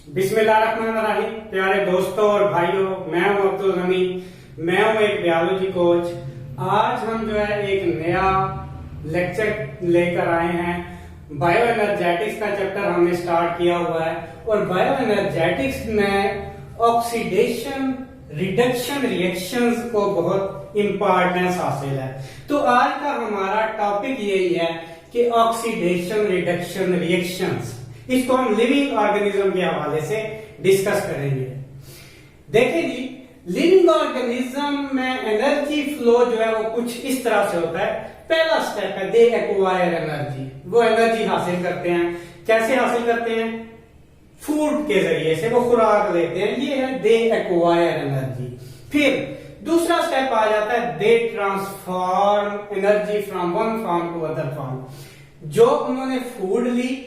बिस्मिल्लाहिर्रहमानिर्रहीम। प्यारे दोस्तों और भाइयों, मैं हूं अब्दुल गनी। मैं हूं एक बायोलॉजी कोच। आज हम जो है एक नया लेक्चर लेकर आए हैं। बायो एनर्जेटिक्स का चैप्टर हमने स्टार्ट किया हुआ है और बायो एनर्जेटिक्स में ऑक्सीडेशन रिडक्शन रिएक्शंस को बहुत इंपॉर्टेंस हासिल है। तो आज का हमारा टॉपिक यही है कि ऑक्सीडेशन रिडक्शन रिएक्शंस, इसको हम लिविंग ऑर्गेनिज्म के हवाले से डिस्कस करेंगे। देखिए जी, लिविंग ऑर्गेनिज्म में एनर्जी फ्लो जो है वो कुछ इस तरह से होता है। पहला स्टेप है दे एक्वायर एनर्जी। वो एनर्जी हासिल करते हैं। कैसे हासिल करते हैं? फूड के जरिए से वो खुराक लेते हैं। ये है दे एक्वायर एनर्जी। फिर दूसरा स्टेप आ जाता है they transform energy from one form to other form. जो उन्होंने फूड ली,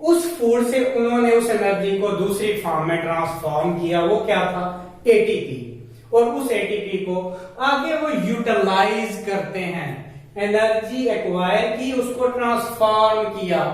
उस फूड से उन्होंने उस एनर्जी को दूसरी फॉर्म में ट्रांसफॉर्म किया। वो क्या था? एटीपी। और उस एटीपी को आगे वो यूटिलाइज करते हैं। एनर्जी एक्वायर की, उसको ट्रांसफॉर्म किया।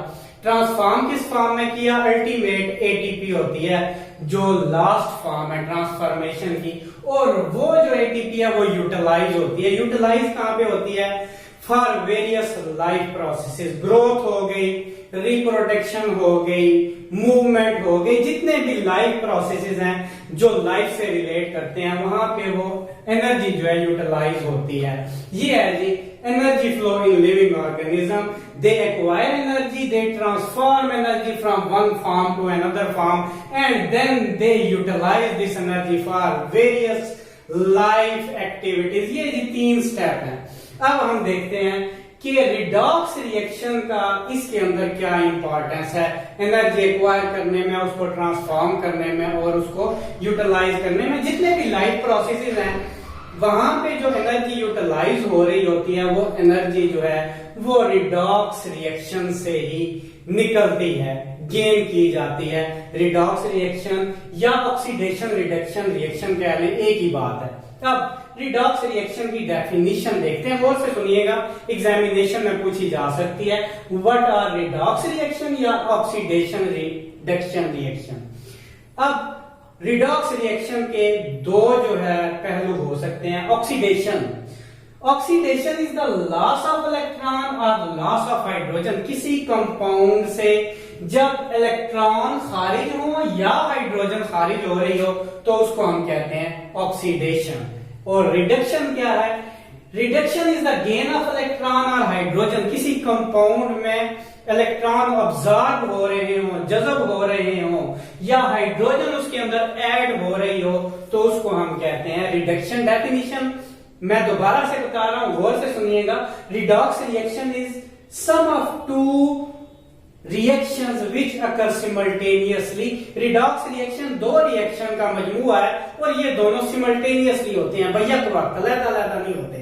ट्रांसफॉर्म किस फॉर्म में किया? अल्टीमेट एटीपी होती है जो लास्ट फॉर्म है ट्रांसफॉर्मेशन की। और वो जो एटीपी है वो यूटिलाइज होती है। यूटिलाइज कहां पे होती है? For various life processes. Growth हो गई, रिप्रोडक्शन हो गई, मूवमेंट हो गई, जितने भी लाइफ प्रोसेसेस हैं जो लाइफ से रिलेट करते हैं, वहां पे वो एनर्जी जो है यूटिलाइज होती है। ये है जी energy flow in living organism. They acquire energy, they transform energy from one form to another form and then they utilize this energy for various life activities. ये जी 3 स्टेप हैं। अब हम देखते हैं कि रिडॉक्स रिएक्शन का इसके अंदर क्या इंपॉर्टेंस है एनर्जी एक्वायर करने में, उसको ट्रांसफॉर्म करने में और उसको यूटिलाइज करने में। जितने भी लाइफ प्रोसेसेस हैं वहां पे जो एनर्जी यूटिलाइज हो रही होती है, वो एनर्जी जो है वो रिडॉक्स रिएक्शन से ही निकलती है, गेन की जाती है। रिडॉक्स रिएक्शन या ऑक्सीडेशन रिडक्शन रिएक्शन कह लें, एक ही बात है। अब रिडॉक्स रिएक्शन की डेफिनेशन देखते हैं, गौर से सुनिएगा, एग्जामिनेशन में पूछी जा सकती है। व्हाट आर रिडॉक्स रिएक्शन या ऑक्सीडेशन रिडक्शन रिएक्शन। अब रिडॉक्स रिएक्शन के 2 जो है पहलू हो सकते हैं। Oxidation is the loss of electron और लॉस ऑफ हाइड्रोजन। किसी कंपाउंड से जब इलेक्ट्रॉन खारिज हो या हाइड्रोजन खारिज हो रही हो तो उसको हम कहते हैं ऑक्सीडेशन। और रिडक्शन क्या है? Reduction is the gain of electron और हाइड्रोजन। किसी कंपाउंड में इलेक्ट्रॉन ऑब्जॉर्ब हो रहे हो, जज़ब हो रहे हो, या हाइड्रोजन उसके अंदर ऐड हो रही हो तो उसको हम कहते हैं रिडक्शन। डेफिनेशन मैं दोबारा से बता रहा हूं, गौर से सुनिएगा। Redox reaction is sum of 2 reactions which occur simultaneously। Redox reaction 2 reaction का मजमूआ है और ये दोनों सिमल्टेनियसली होते हैं, बैक वक्त, अलग-अलग नहीं होते।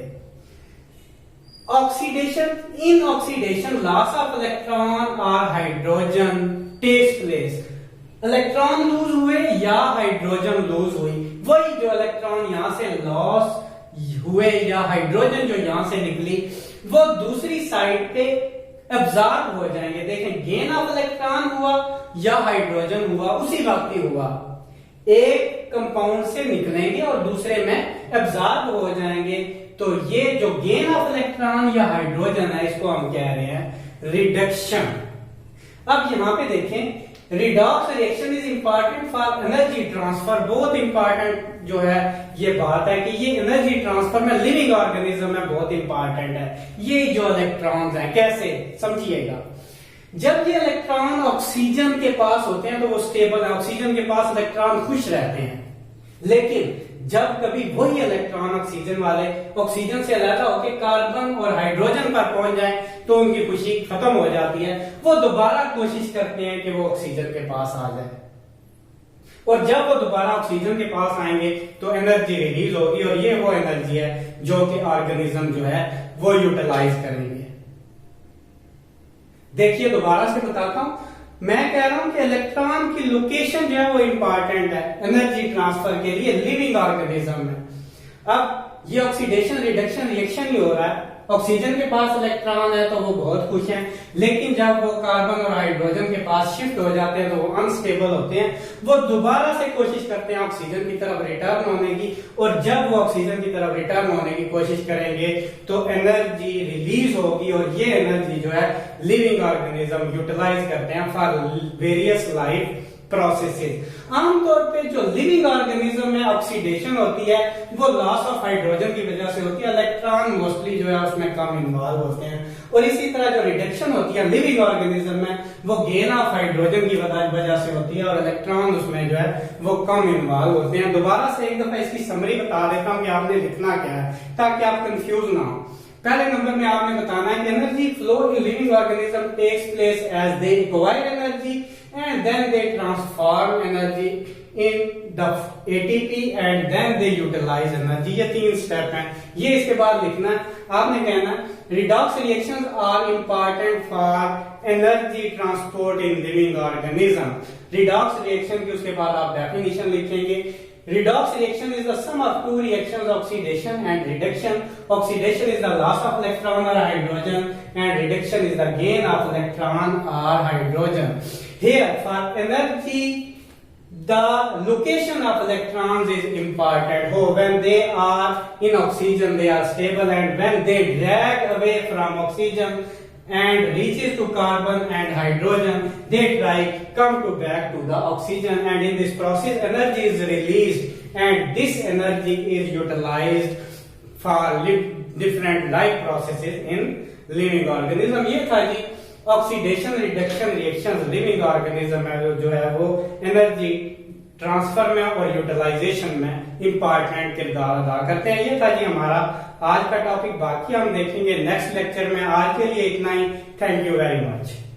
Oxidation, in oxidation loss of electron और hydrogen takes place. Electron lose हुए या हाइड्रोजन लूज हुई। वही जो इलेक्ट्रॉन यहां से लॉस हुए या हाइड्रोजन जो यहां से निकली वो दूसरी साइड पे एब्जॉर्ब हो जाएंगे। देखें, गेन ऑफ इलेक्ट्रॉन हुआ या हाइड्रोजन हुआ, उसी वक्त ही हुआ। एक कंपाउंड से निकलेंगे और दूसरे में एब्जॉर्ब हो जाएंगे। तो ये जो गेन ऑफ इलेक्ट्रॉन या हाइड्रोजन है, इसको हम कह रहे हैं रिडक्शन। अब यहां पे देखें, redox reaction is important for energy transfer. बहुत इंपॉर्टेंट जो है ये बात है कि ये एनर्जी ट्रांसफर में लिविंग ऑर्गेनिज्म में बहुत इंपॉर्टेंट है। ये जो इलेक्ट्रॉन्स हैं, कैसे समझिएगा। जब ये इलेक्ट्रॉन ऑक्सीजन के पास होते हैं तो वो स्टेबल है, ऑक्सीजन के पास इलेक्ट्रॉन खुश रहते हैं। लेकिन जब कभी वही इलेक्ट्रॉन ऑक्सीजन वाले ऑक्सीजन से अलग होकर कार्बन और हाइड्रोजन पर पहुंच जाए तो उनकी खुशी खत्म हो जाती है। वो दोबारा कोशिश करते हैं कि वो ऑक्सीजन के पास आ जाए, और जब वो दोबारा ऑक्सीजन के पास आएंगे तो एनर्जी रिलीज होगी और ये वो एनर्जी है जो कि ऑर्गेनिज्म जो है वो यूटिलाइज करेंगे। देखिए, दोबारा से बताता हूं, मैं कह रहा हूं कि इलेक्ट्रॉन की लोकेशन जो है वो इंपॉर्टेंट है एनर्जी ट्रांसफर के लिए लिविंग ऑर्गेनिज्म में। अब ये ऑक्सीडेशन रिडक्शन रिएक्शन ही हो रहा है ऑक्सीजन के पास इलेक्ट्रॉन है तो वो बहुत खुश हैं, लेकिन जब वो कार्बन और हाइड्रोजन के पास शिफ्ट हो जाते हैं तो वो अनस्टेबल होते हैं। वो दोबारा से कोशिश करते हैं ऑक्सीजन की तरफ रिटर्न होने की, और जब वो ऑक्सीजन की तरफ रिटर्न होने की कोशिश करेंगे तो एनर्जी रिलीज होगी, और ये एनर्जी जो है लिविंग ऑर्गेनिज्म यूटिलाइज करते हैं फॉर वेरियस लाइफ प्रोसेसेस। आमतौर पे जो लिविंग ऑर्गेनिज्म में ऑक्सीडेशन होती है वो लॉस ऑफ हाइड्रोजन की वजह से होती है, इलेक्ट्रॉन मोस्टली जो है उसमें कम इन्वॉल्व होते हैं। और इसी तरह जो रिडक्शन होती है लिविंग ऑर्गेनिज्म में वो गेन ऑफ हाइड्रोजन की वजह से होती है, और इलेक्ट्रॉन उसमें जो है वो कम इन्वॉल्व होते हैं। दोबारा से एक दफा इसकी समरी बता देता हूँ कि आपने लिखना क्या है ताकि आप कंफ्यूज ना हो। पहले नंबर में आपने बताना है कि energy flow in living organism takes place as they acquire energy and then they transform energy in the ATP and then they utilize energy। ये 3 स्टेप हैं। ये इसके बाद लिखना आपने कहना redox reactions are important for energy transport in living organism। redox reaction की उसके बाद आप definition लिखेंगे। redox reaction is the sum of two reactions, oxidation and reduction। oxidation is the loss of electron or hydrogen and reduction is the gain of electron or hydrogen। Here for energy the location of electrons is important। Oh, when they are in oxygen they are stable, and when they drag away from oxygen and reaches to carbon and hydrogen they try come to back to the oxygen, and in this process energy is released and this energy is utilized for different life processes in living organism। ये था जी oxidation reduction reactions living organism में जो है वो energy transfer में और utilisation में इंपॉर्टेंट किरदार अदा करते हैं। ये था जी हमारा आज का टॉपिक। बाकी हम देखेंगे नेक्स्ट लेक्चर में। आज के लिए इतना ही। Thank you very much.